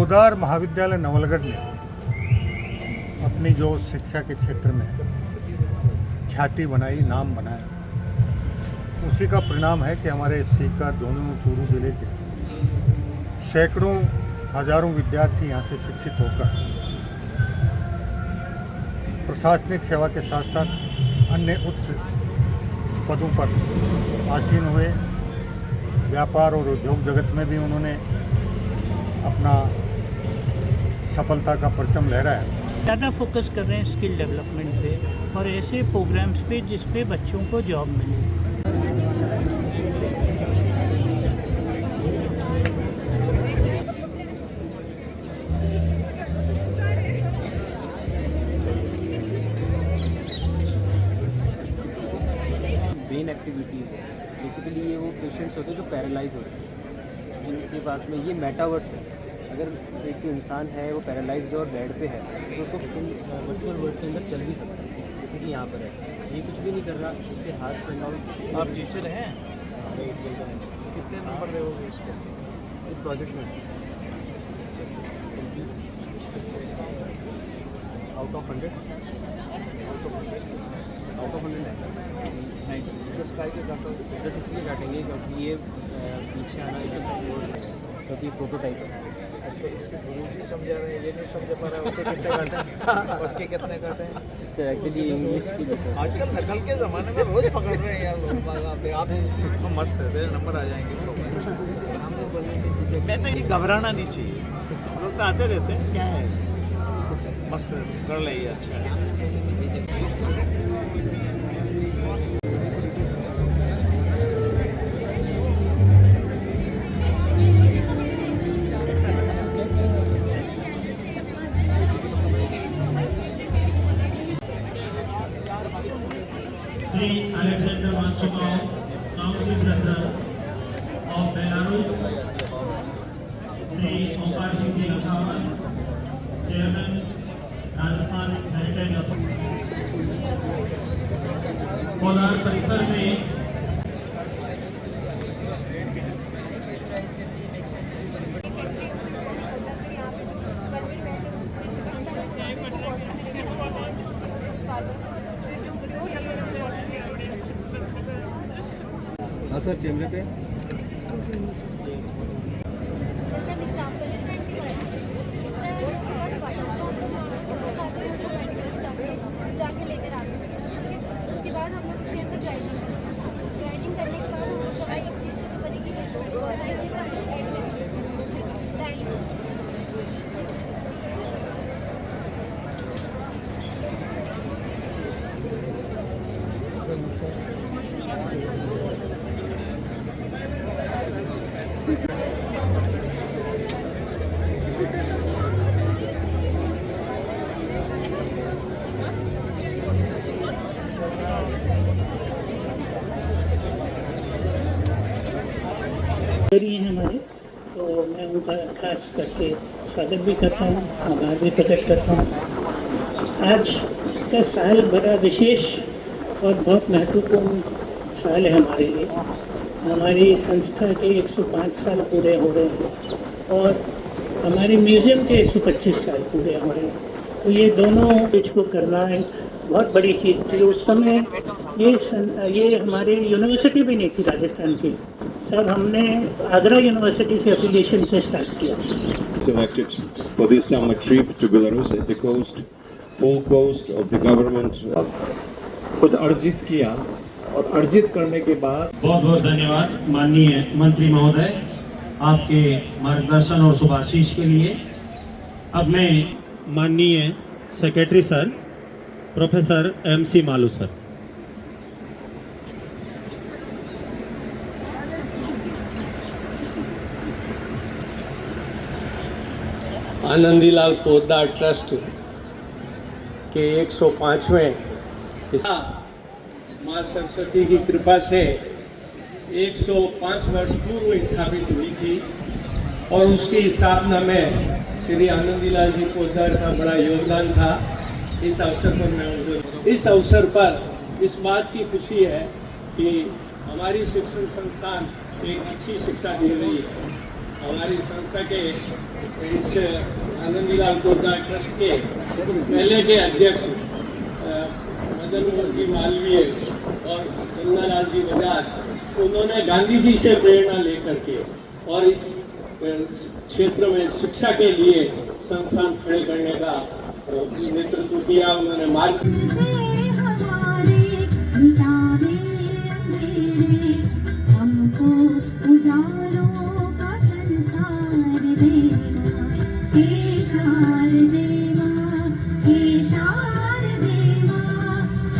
पोदार महाविद्यालय नवलगढ़ ने अपनी जो शिक्षा के क्षेत्र में ख्याति बनाई, नाम बनाया, उसी का परिणाम है कि हमारे सीकर, झुंझुनू, चूरू जिले के सैकड़ों हजारों विद्यार्थी यहाँ से शिक्षित होकर प्रशासनिक सेवा के साथ साथ अन्य उच्च पदों पर आसीन हुए। व्यापार और उद्योग जगत में भी उन्होंने अपना सफलता का परचम लहराया। ज़्यादा फोकस कर रहे हैं स्किल डेवलपमेंट पे और ऐसे प्रोग्राम्स पे जिस पे बच्चों को जॉब मिले। ब्रेन एक्टिविटीज़ है, बेसिकली ये वो पेशेंट्स होते हैं जो पैरालाइज होते हैं, इनके पास में ये मेटावर्स है। अगर एक इंसान है वो पैरालाइज्ड और बेड पे है तो उसको वर्चुअल वर्ल्ड के अंदर चल भी सकता है, जैसे कि यहाँ पर है, ये कुछ भी नहीं कर रहा, उसके हाथ पे नाउ। आप टीचर हैं? कितने नंबर दोगे इसको, इस प्रोजेक्ट में? आउट ऑफ 100 है। 10 काय के काटो? 10 इसलिए काटेंगे क्योंकि ये पीछे आना एक क्योंकि प्रोटोटाइप है। अच्छा, इसके गुरुजी समझा रहे हैं, ये नहीं समझ पा रहा है, उसे कितने काटे हैं? उसके कितने काटे हैं? सर एक्चुअली इंग्लिश की आजकल नकल के ज़माने में रोज़ पकड़ रहे हैं यार लोग। आप तो मस्त है, तेरे नंबर आ जाएंगे 100 में। मैं तो ये घबराना नहीं चाहिए, लोग तो आते रहते हैं, क्या है, मस्त है, कर ले, ये अच्छा है। Sri Alexander Mansukov, Council General of Belarus, Sri Omkar Singh Lakhawat, Chairman, Rajasthan Heritage Poddar परिसर में सर कैमरे पे जैसे एग्जांपल है 21 दूसरा है लोगों के पास वाइट जो हम लोग नॉर्मल सबके पास में हम लोग मेडिकल में जाके लेकर आ सकते हैं, ठीक है। उसके बाद हम लोग इसके अंदर ग्राइंडिंग करने के बाद हम लोग दवाई एक चीज़ से तो बनेगी, बहुत सारी चीज़ें हम लोग ऐड करेंगे इसके अंदर, जैसे डाइट। हैं हमारे, तो मैं उनका खास करके स्वागत भी करता हूँ, आभार भी प्रकट करता हूँ। आज का साल बड़ा विशेष और बहुत महत्वपूर्ण साल है हमारे लिए। हमारी संस्था के 105 साल पूरे हो रहे हैं और हमारे म्यूज़ियम के 125 साल पूरे हो रहे हैं, तो ये दोनों चीज़ को करना है बहुत बड़ी चीज़ थी। उस समय ये हमारी यूनिवर्सिटी भी नहीं थी राजस्थान की, सब हमने आगरा यूनिवर्सिटी से एफिलिएशन से स्टार्ट किया। Selected for this summer trip to Belarus at the coast, full coast of the government. खुद अर्जित किया और अर्जित करने के बाद बहुत बहुत धन्यवाद माननीय मंत्री महोदय आपके मार्गदर्शन और शुभाशीष के लिए। अब मैं माननीय secretary sir professor MC Malu sir. Anandilal Podar trust के 105वें माँ सरस्वती की कृपा से 105 वर्ष पूर्व स्थापित हुई थी और उसकी स्थापना में श्री आनंदीलाल जी पोदार का बड़ा योगदान था। इस अवसर पर मैं उनको इस अवसर पर इस बात की खुशी है कि हमारी शिक्षण संस्थान एक अच्छी शिक्षा दे रही है हमारी संस्था के इस आनंदीलाल पोद्दार ट्रस्ट के पहले के अध्यक्ष मदन मोहन जी मालवीय और गंगालाल जी बजाज, उन्होंने गांधी जी से प्रेरणा लेकर के और इस क्षेत्र में शिक्षा के लिए संस्थान खड़े करने का नेतृत्व किया। उन्होंने मार्ग हमको उजालों का संसार देना, केशार देवा, केशार देवा,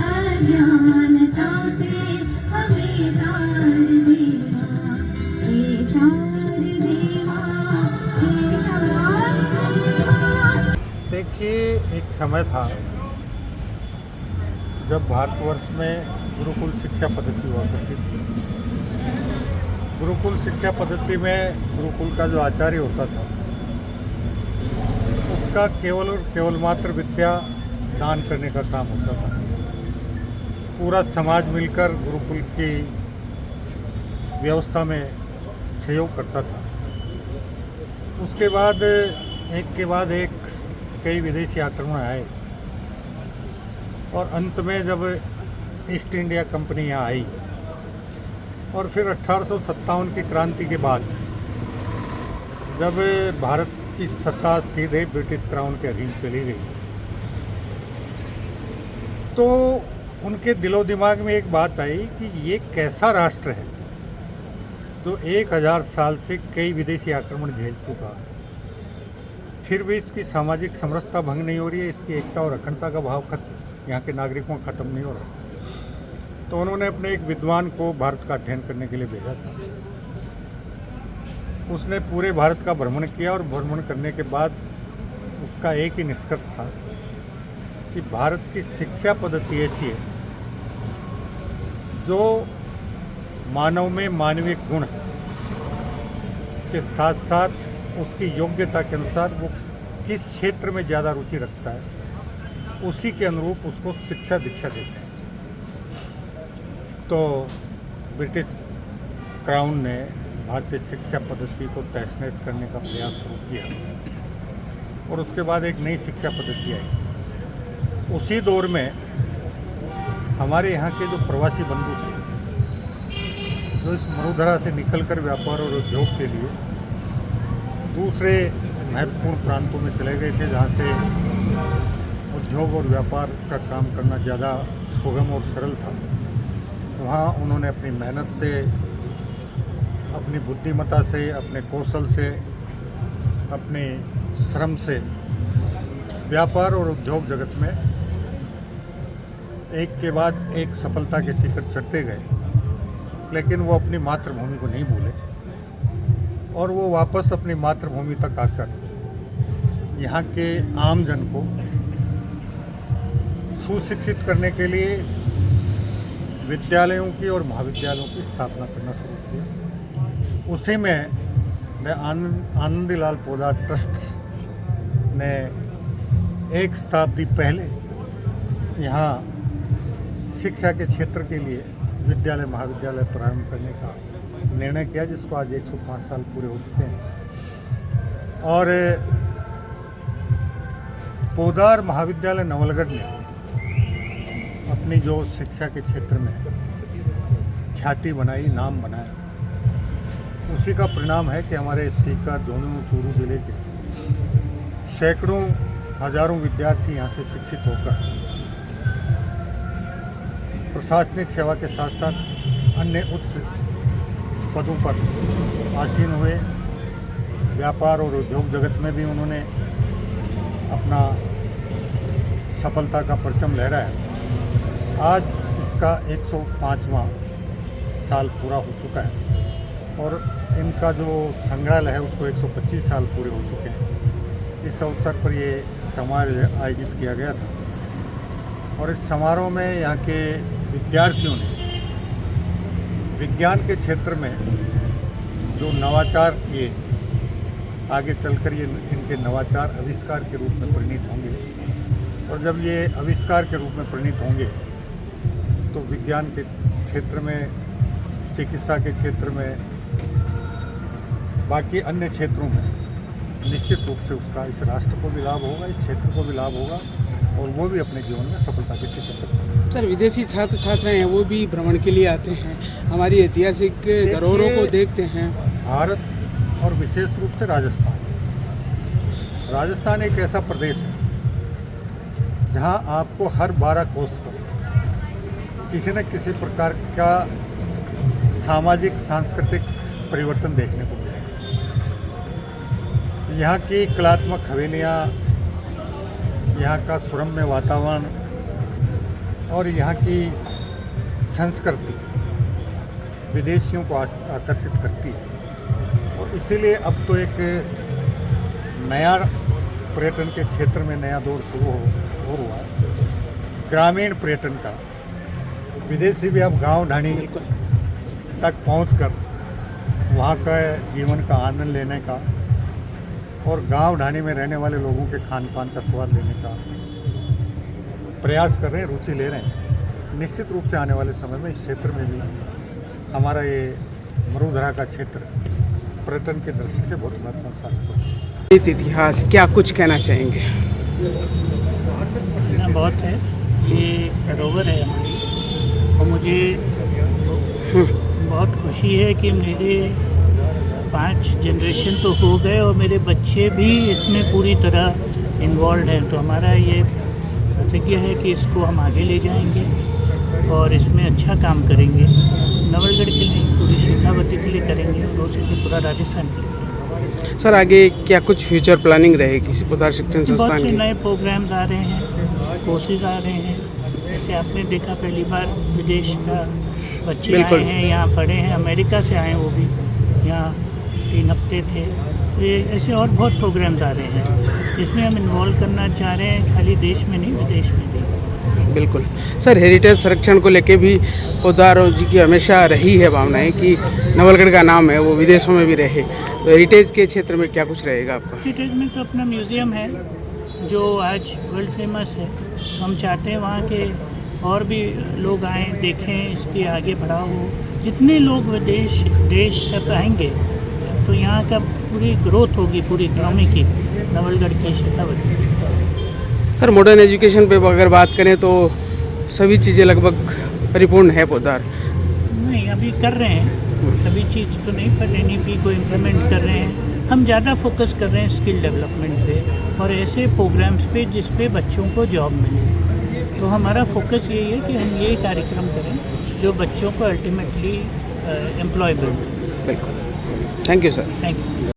अज्ञानता से हमें तार देवा, केशार देवा, केशार देवा। देखिए, एक समय था जब भारतवर्ष में गुरुकुल शिक्षा पद्धति हुआ करती थी। गुरुकुल शिक्षा पद्धति में गुरुकुल का जो आचार्य होता था उसका केवल और केवल मात्र विद्या दान करने का काम होता था। पूरा समाज मिलकर गुरुकुल की व्यवस्था में सहयोग करता था। उसके बाद एक के बाद एक कई विदेशी आक्रमण आए और अंत में जब ईस्ट इंडिया कंपनी यहाँ आई और फिर 1857 की क्रांति के बाद जब भारत की सत्ता सीधे ब्रिटिश क्राउन के अधीन चली गई तो उनके दिलो दिमाग में एक बात आई कि ये कैसा राष्ट्र है जो 1000 साल से कई विदेशी आक्रमण झेल चुका, फिर भी इसकी सामाजिक समरसता भंग नहीं हो रही है, इसकी एकता और अखंडता का भाव यहाँ के नागरिकों का खत्म नहीं हो रहा। तो उन्होंने अपने एक विद्वान को भारत का अध्ययन करने के लिए भेजा था। उसने पूरे भारत का भ्रमण किया और भ्रमण करने के बाद उसका एक ही निष्कर्ष था कि भारत की शिक्षा पद्धति ऐसी है जो मानव में मानवीय गुण के साथ साथ उसकी योग्यता के अनुसार वो किस क्षेत्र में ज़्यादा रुचि रखता है उसी के अनुरूप उसको शिक्षा दीक्षा देते हैं। तो ब्रिटिश क्राउन ने भारतीय शिक्षा पद्धति को तहस नहस करने का प्रयास शुरू किया और उसके बाद एक नई शिक्षा पद्धति आई। उसी दौर में हमारे यहाँ के जो प्रवासी बंधु थे जो इस मरुधरा से निकलकर व्यापार और उद्योग के लिए दूसरे महत्वपूर्ण प्रांतों में चले गए थे जहाँ से उद्योग और व्यापार का काम करना ज़्यादा सुगम और सरल था। वहाँ उन्होंने अपनी मेहनत से, अपनी बुद्धिमत्ता से, अपने कौशल से, अपने श्रम से व्यापार और उद्योग जगत में एक के बाद एक सफलता के शिखर चढ़ते गए, लेकिन वो अपनी मातृभूमि को नहीं भूले और वो वापस अपनी मातृभूमि तक आकर यहाँ के आम जन को सुशिक्षित करने के लिए विद्यालयों की और महाविद्यालयों की स्थापना करना शुरू किया। उसी में आनंदीलाल पोद्दार ट्रस्ट ने एक शताब्दी पहले यहाँ शिक्षा के क्षेत्र के लिए विद्यालय महाविद्यालय प्रारंभ करने का निर्णय किया, जिसको आज 105 साल पूरे हो चुके हैं। और पोद्दार महाविद्यालय नवलगढ़ ने अपनी जो शिक्षा के क्षेत्र में ख्याति बनाई, नाम बनाया, उसी का परिणाम है कि हमारे सीकर, झुंझुनू, चूरू जिले के सैकड़ों हजारों विद्यार्थी यहाँ से शिक्षित होकर प्रशासनिक सेवा के साथ साथ अन्य उच्च पदों पर आसीन हुए। व्यापार और उद्योग जगत में भी उन्होंने अपना सफलता का परचम लहराया। आज इसका 105वां साल पूरा हो चुका है और इनका जो संग्रहालय है उसको 125 साल पूरे हो चुके हैं। इस अवसर पर ये समारोह आयोजित किया गया था और इस समारोह में यहाँ के विद्यार्थियों ने विज्ञान के क्षेत्र में जो नवाचार किए, आगे चलकर ये इनके नवाचार आविष्कार के रूप में परिणित होंगे और जब ये आविष्कार के रूप में परिणित होंगे तो विज्ञान के क्षेत्र में, चिकित्सा के क्षेत्र में, बाकी अन्य क्षेत्रों में निश्चित रूप से उसका इस राष्ट्र को भी लाभ होगा, इस क्षेत्र को भी लाभ होगा और वो भी अपने जीवन में सफलता के शिखर तक पहुंचेंगे। सर, विदेशी छात्र छात्राएं हैं वो भी भ्रमण के लिए आते हैं, हमारी ऐतिहासिक धरोहरों को देखते हैं। भारत और विशेष रूप से राजस्थान एक ऐसा प्रदेश है जहां आपको हर 12 कोस पर किसी न किसी प्रकार का सामाजिक सांस्कृतिक परिवर्तन देखने को मिलेगा। यहाँ की कलात्मक हवेलियाँ, यहाँ का सुरम्य वातावरण और यहाँ की संस्कृति विदेशियों को आकर्षित करती है और इसीलिए अब तो एक नया पर्यटन के क्षेत्र में नया दौर शुरू हो हुआ है, ग्रामीण पर्यटन का। विदेशी भी अब गांव ढाणी तक पहुंचकर वहाँ का जीवन का आनंद लेने का और गांव ढाणी में रहने वाले लोगों के खान पान का स्वाद लेने का प्रयास कर रहे हैं, रुचि ले रहे हैं। निश्चित रूप से आने वाले समय में इस क्षेत्र में भी हमारा ये मरुधरा का क्षेत्र पर्यटन की दृष्टि से बहुत महत्वपूर्ण साबित होगा। इतिहास क्या कुछ कहना चाहेंगे? बहुत है, ये धरोहर है हमारी और मुझे बहुत खुशी है कि मेरे 5 जनरेशन तो हो गए और मेरे बच्चे भी इसमें पूरी तरह इन्वॉल्व हैं। तो हमारा ये प्रतिज्ञा है कि इसको हम आगे ले जाएंगे और इसमें अच्छा काम करेंगे, नवलगढ़ के लिए, पूरी शेखावती के लिए करेंगे और उसी से पूरा राजस्थान के लिए। सर, आगे क्या कुछ फ्यूचर प्लानिंग रहेगी पोद्दार शिक्षण बहुत संस्थान से की? नए प्रोग्राम्स आ रहे हैं, कोर्सेज आ रहे हैं। जैसे आपने देखा पहली बार विदेश का बच्चे आए हैं, यहाँ पढ़े हैं, अमेरिका से आए वो भी, यहाँ 3 हफ्ते थे। तो ये ऐसे और बहुत प्रोग्राम्स आ रहे हैं जिसमें हम इन्वॉल्व करना चाह रहे हैं, खाली देश में नहीं विदेश में भी। बिल्कुल सर, हेरिटेज संरक्षण को लेके भी पोद्दार जी की हमेशा रही है भावनाएं कि नवलगढ़ का नाम है वो विदेशों में भी रहे। तो हेरिटेज के क्षेत्र में क्या कुछ रहेगा आपका? हेरिटेज में तो अपना म्यूज़ियम है जो आज वर्ल्ड फेमस है। हम चाहते हैं वहाँ के और भी लोग आएँ, देखें, इसके आगे बढ़ाओ। जितने लोग विदेश देश से आएंगे तो यहाँ का पूरी ग्रोथ होगी, पूरी इकनॉमी की, नवलगढ़ की, शेखावती की। सर, मॉडर्न एजुकेशन पे अगर बात करें तो सभी चीज़ें लगभग परिपूर्ण है पोद्दार? नहीं, अभी कर रहे हैं, सभी चीज़ तो नहीं, पर NEP को इम्प्लीमेंट कर रहे हैं। हम ज़्यादा फोकस कर रहे हैं स्किल डेवलपमेंट पे और ऐसे प्रोग्राम्स पे जिस पे बच्चों को जॉब मिले। तो हमारा फोकस यही है कि हम ये कार्यक्रम करें जो बच्चों को अल्टीमेटली एम्प्लॉयबल। बिल्कुल, thank you sir. Thank you.